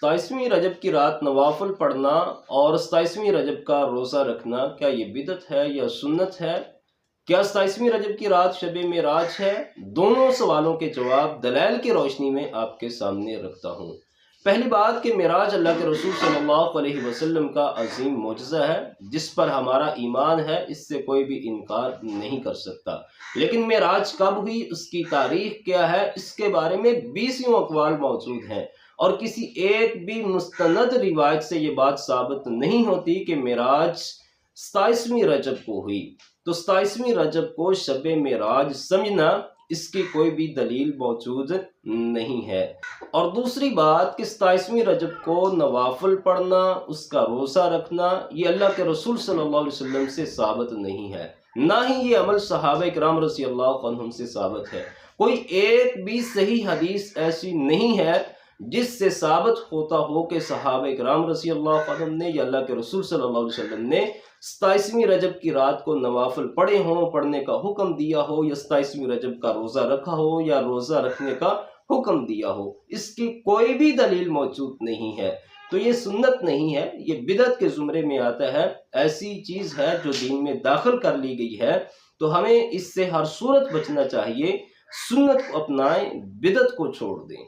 27ویں رجب کی رات نوافل پڑھنا اور 27ویں رجب کا روزہ رکھنا کیا یہ بدعت ہے یا سنت ہے؟ کیا 27ویں رجب کی رات شب معراج ہے؟ دونوں سوالوں کے جواب دلائل کی روشنی میں آپ کے سامنے رکھتا ہوں۔ پہلی بات کہ معراج اللہ کے رسول صلی اللہ علیہ وسلم کا عظیم معجزہ ہے جس پر ہمارا ایمان ہے، اس سے کوئی بھی انکار نہیں کر سکتا۔ لیکن معراج کب ہوئی، اس کی تاریخ کیا ہے، اس کے بارے میں 20 اقوال موجود ہیں، اور کسی ایک بھی مستند روایت سے یہ بات ثابت نہیں ہوتی کہ معراج 27ویں رجب کو ہوئی۔ تو 27ویں رجب کو شب معراج سمجھنا، اس کی کوئی بھی دلیل موجود نہیں ہے۔ اور دوسری بات کہ 27ویں رجب کو نوافل پڑھنا، اس کا روزہ رکھنا، یہ اللہ کے رسول صلی اللہ علیہ وسلم سے ثابت نہیں ہے، نہ ہی یہ عمل صحابہ کرام رضی اللہ عنہم سے ثابت ہے۔ کوئی ایک بھی صحیح حدیث ایسی نہیں ہے جس سے ثابت ہوتا ہو کہ صحابہ کرام رضی اللہ عنہم نے یا اللہ کے رسول صلی اللہ علیہ وسلم نے 27ویں رجب کی رات کو نوافل پڑھے ہوں، پڑھنے کا حکم دیا ہو، یا 27ویں رجب کا روزہ رکھا ہو یا روزہ رکھنے کا حکم دیا ہو، اس کی کوئی بھی دلیل موجود نہیں ہے۔ تو یہ سنت نہیں ہے، یہ بدعت کے زمرے میں آتا ہے، ایسی چیز ہے جو دین میں داخل کر لی گئی ہے، تو ہمیں اس سے ہر صورت بچنا چاہیے۔ سنت کو اپنائیں، بدعت کو چھوڑ دیں۔